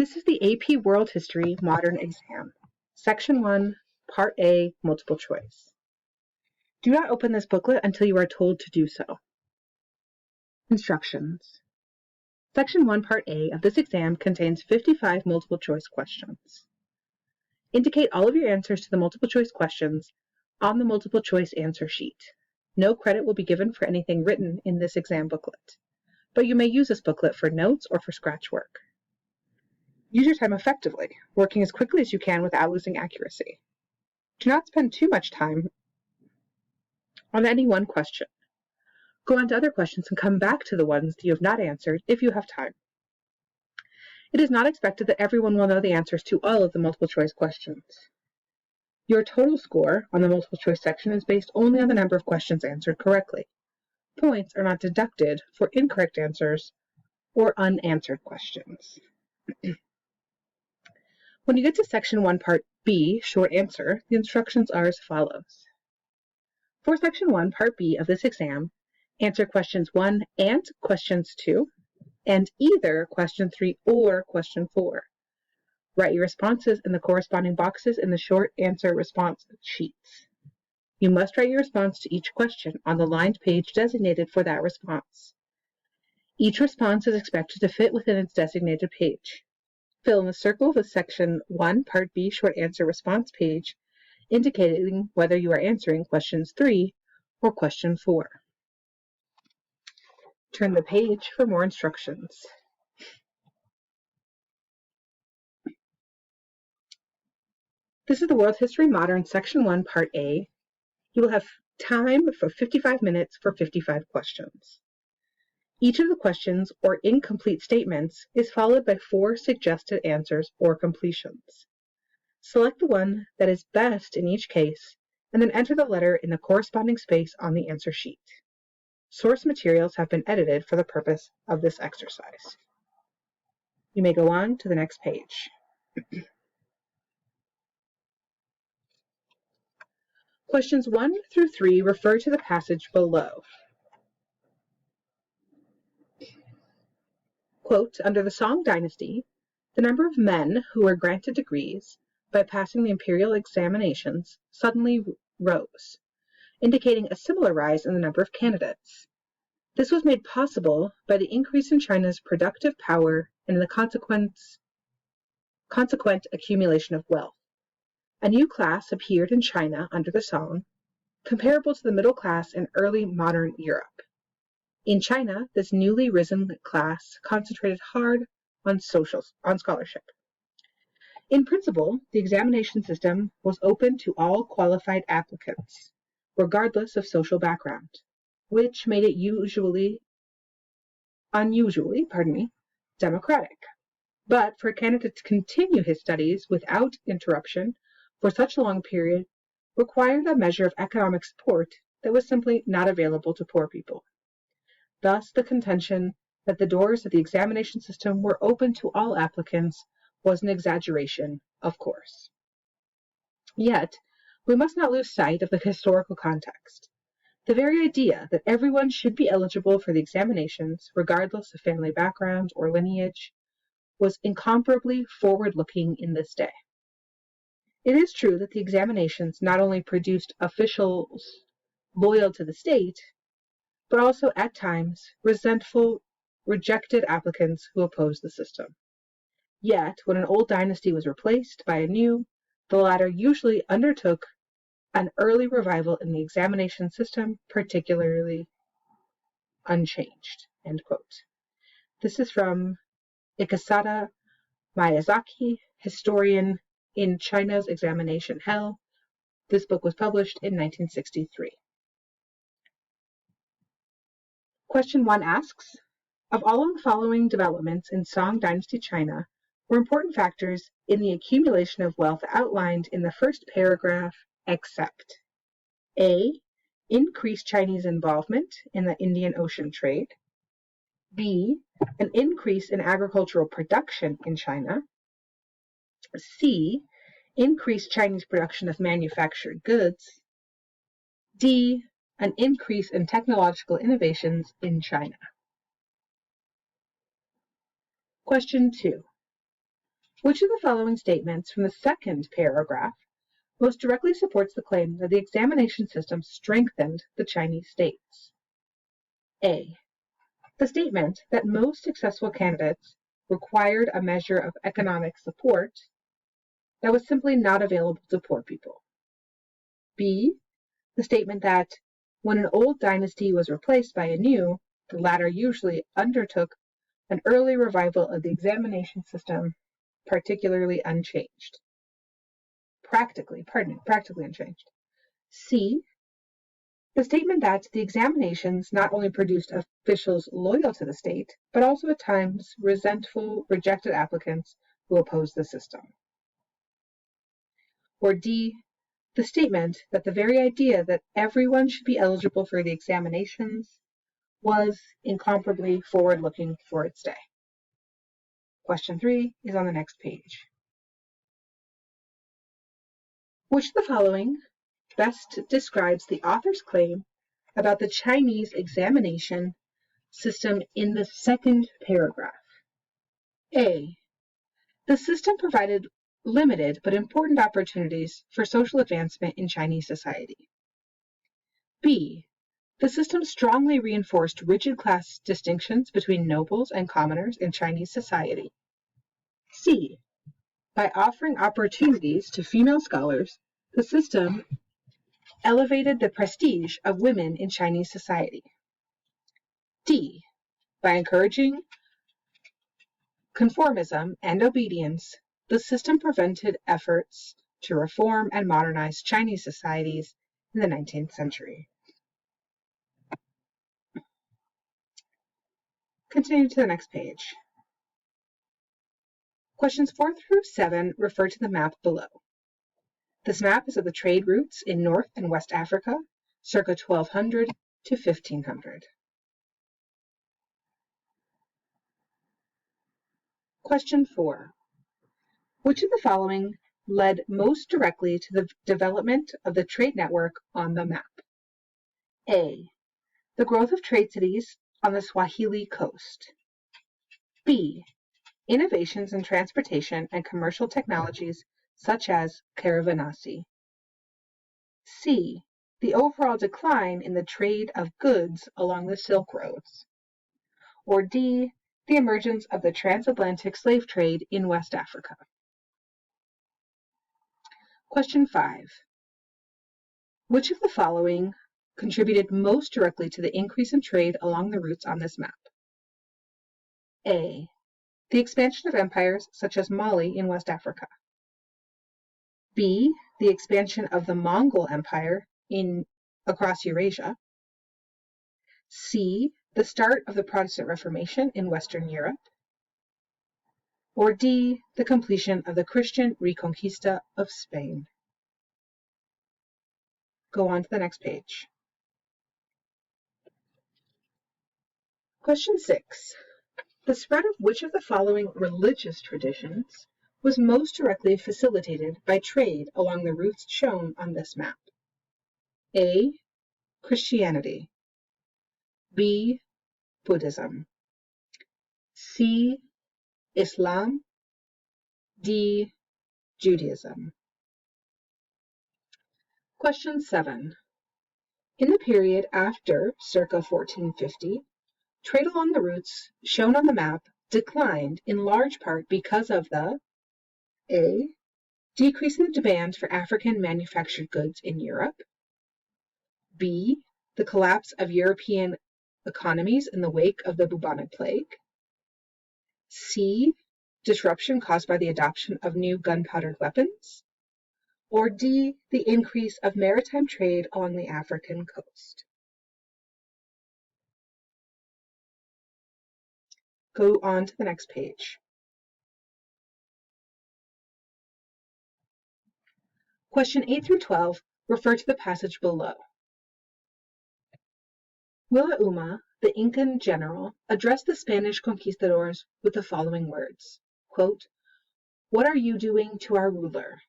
This is the AP World History Modern Exam, Section 1, Part A, Multiple Choice. Do not open this booklet until you are told to do so. Instructions. Section 1, Part A of this exam contains 55 multiple choice questions. Indicate all of your answers to the multiple choice questions on the multiple choice answer sheet. No credit will be given for anything written in this exam booklet, but you may use this booklet for notes or for scratch work. Use your time effectively, working as quickly as you can without losing accuracy. Do not spend too much time on any one question. Go on to other questions and come back to the ones that you have not answered if you have time. It is not expected that everyone will know the answers to all of the multiple choice questions. Your total score on the multiple choice section is based only on the number of questions answered correctly. Points are not deducted for incorrect answers or unanswered questions. When you get to Section 1, Part B, Short Answer, the instructions are as follows. For Section 1, Part B of this exam, answer questions 1 and questions 2, and either question 3 or question 4. Write your responses in the corresponding boxes in the short answer response sheets. You must write your response to each question on the lined page designated for that response. Each response is expected to fit within its designated page. Fill in the circle of the Section 1, Part B Short Answer Response page, indicating whether you are answering questions 3 or question 4. Turn the page for more instructions. This is the World History Modern Section 1, Part A. You will have time for 55 minutes for 55 questions. Each of the questions or incomplete statements is followed by 4 suggested answers or completions. Select the one that is best in each case, and then enter the letter in the corresponding space on the answer sheet. Source materials have been edited for the purpose of this exercise. You may go on to the next page. Questions 1 through 3 refer to the passage below. Quote, under the Song dynasty, the number of men who were granted degrees by passing the imperial examinations suddenly rose, indicating a similar rise in the number of candidates. This was made possible by the increase in China's productive power and the consequent accumulation of wealth. A new class appeared in China under the Song, comparable to the middle class in early modern Europe. In China, this newly risen class concentrated hard on scholarship. In principle, the examination system was open to all qualified applicants, regardless of social background, which made it unusually democratic. But for a candidate to continue his studies without interruption for such a long period required a measure of economic support that was simply not available to poor people. Thus, the contention that the doors of the examination system were open to all applicants was an exaggeration, of course. Yet, we must not lose sight of the historical context. The very idea that everyone should be eligible for the examinations, regardless of family background or lineage, was incomparably forward-looking in this day. It is true that the examinations not only produced officials loyal to the state, but also at times resentful, rejected applicants who opposed the system. Yet, when an old dynasty was replaced by a new, the latter usually undertook an early revival in the examination system, particularly unchanged. End quote. This is from Ikesada Miyazaki, historian in China's Examination Hell. This book was published in 1963. Question 1 asks, of all of the following developments in Song Dynasty China were important factors in the accumulation of wealth outlined in the first paragraph except A. Increased Chinese involvement in the Indian Ocean trade, B. An increase in agricultural production in China, C. Increased Chinese production of manufactured goods, D. An increase in technological innovations in China. Question 2. Which of the following statements from the second paragraph most directly supports the claim that the examination system strengthened the Chinese states? A. The statement that most successful candidates required a measure of economic support that was simply not available to poor people. B. The statement that when an old dynasty was replaced by a new, the latter usually undertook an early revival of the examination system, practically unchanged. C. The statement that the examinations not only produced officials loyal to the state, but also at times resentful, rejected applicants who opposed the system. Or D. The statement that the very idea that everyone should be eligible for the examinations was incomparably forward-looking for its day. Question 3 is on the next page. Which of the following best describes the author's claim about the Chinese examination system in the second paragraph? A. The system provided limited but important opportunities for social advancement in Chinese society. B. The system strongly reinforced rigid class distinctions between nobles and commoners in Chinese society. C. By offering opportunities to female scholars, the system elevated the prestige of women in Chinese society. D. By encouraging conformism and obedience, the system prevented efforts to reform and modernize Chinese societies in the 19th century. Continue to the next page. Questions 4 through 7 refer to the map below. This map is of the trade routes in North and West Africa, circa 1200 to 1500. Question 4. Which of the following led most directly to the development of the trade network on the map? A. The growth of trade cities on the Swahili coast. B. Innovations in transportation and commercial technologies such as caravanserai. C. The overall decline in the trade of goods along the Silk Roads. Or D. The emergence of the transatlantic slave trade in West Africa. Question 5. Which of the following contributed most directly to the increase in trade along the routes on this map? A. The expansion of empires such as Mali in West Africa. B. The expansion of the Mongol Empire across Eurasia. C. The start of the Protestant Reformation in Western Europe. Or D. The completion of the Christian Reconquista of Spain. Go on to the next page. Question 6. The spread of which of the following religious traditions was most directly facilitated by trade along the routes shown on this map? A. Christianity. B. Buddhism. C. Islam. D. Judaism. Question 7. In the period after circa 1450, trade along the routes shown on the map declined in large part because of the A. Decrease in the demand for African manufactured goods in Europe. B. The collapse of European economies in the wake of the bubonic plague. C. Disruption caused by the adoption of new gunpowder weapons. Or D. The increase of maritime trade along the African coast. Go on to the next page. Question 8 through 12 refer to the passage below. Huila, the Incan general, addressed the Spanish conquistadors with the following words, quote, "What are you doing to our ruler?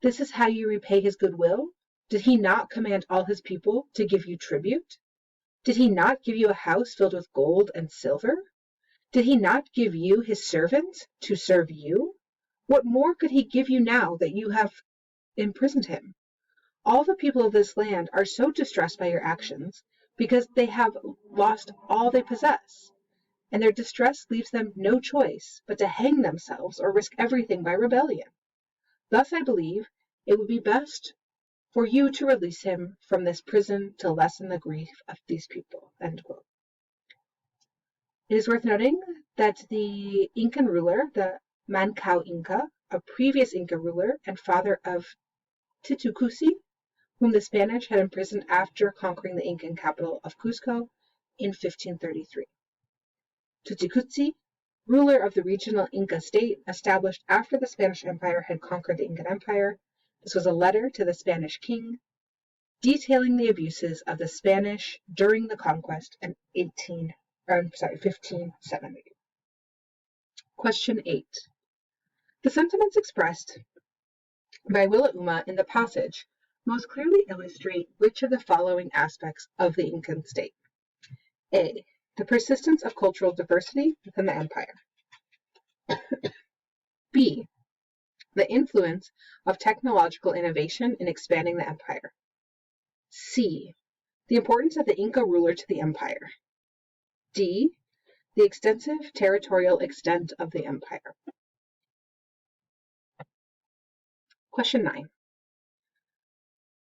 This is how you repay his goodwill? Did he not command all his people to give you tribute? Did he not give you a house filled with gold and silver? Did he not give you his servants to serve you? What more could he give you now that you have imprisoned him? All the people of this land are so distressed by your actions, because they have lost all they possess, and their distress leaves them no choice but to hang themselves or risk everything by rebellion. Thus I believe it would be best for you to release him from this prison to lessen the grief of these people." End quote. It is worth noting that the Incan ruler, the Mancao Inca, a previous Inca ruler and father of Titu Cusi, whom the Spanish had imprisoned after conquering the Incan capital of Cusco in 1533. Titu Cusi, ruler of the regional Inca state established after the Spanish Empire had conquered the Incan Empire. This was a letter to the Spanish king detailing the abuses of the Spanish during the conquest in 1570. Question 8. The sentiments expressed by Willauma in the passage most clearly illustrate which of the following aspects of the Incan state? A. The persistence of cultural diversity within the empire. B. The influence of technological innovation in expanding the empire. C. The importance of the Inca ruler to the empire. D. The extensive territorial extent of the empire. Question 9.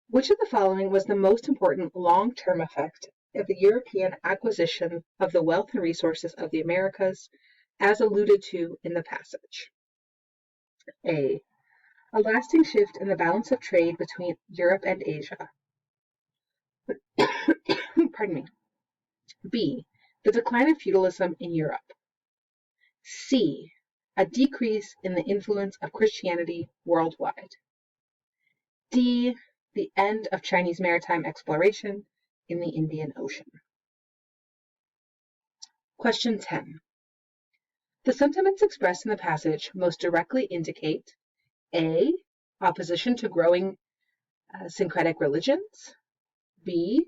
Which of the following was the most important long-term effect of the European acquisition of the wealth and resources of the Americas, as alluded to in the passage? A. A lasting shift in the balance of trade between Europe and Asia. Pardon me. B. The decline of feudalism in Europe. C. A decrease in the influence of Christianity worldwide. D. The end of Chinese maritime exploration in the Indian Ocean. Question 10. The sentiments expressed in the passage most directly indicate A. Opposition to growing syncretic religions. B.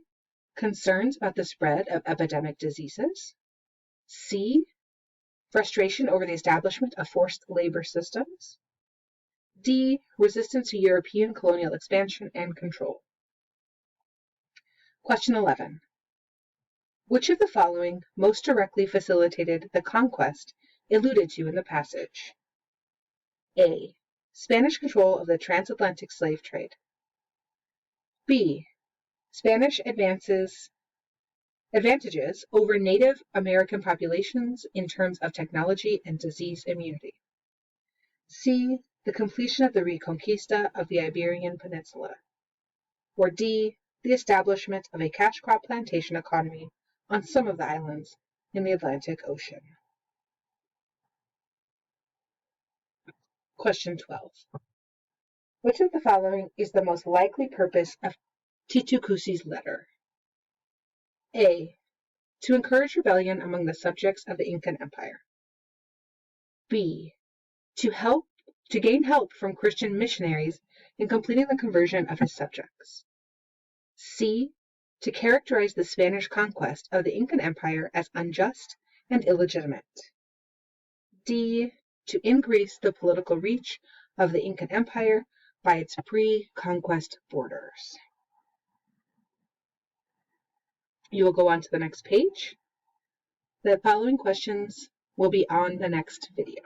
Concerns about the spread of epidemic diseases. C. Frustration over the establishment of forced labor systems. D. Resistance to European colonial expansion and control. Question 11. Which of the following most directly facilitated the conquest alluded to in the passage? A. Spanish control of the transatlantic slave trade. B. Spanish advantages over Native American populations in terms of technology and disease immunity. C. The completion of the Reconquista of the Iberian Peninsula. Or D. The establishment of a cash crop plantation economy on some of the islands in the Atlantic Ocean. Question 12. Which of the following is the most likely purpose of Titu Cusi's letter? A. To encourage rebellion among the subjects of the Incan Empire. B. To gain help from Christian missionaries in completing the conversion of his subjects. C. To characterize the Spanish conquest of the Incan Empire as unjust and illegitimate. D. To increase the political reach of the Incan Empire by its pre-conquest borders. You will go on to the next page. The following questions will be on the next video.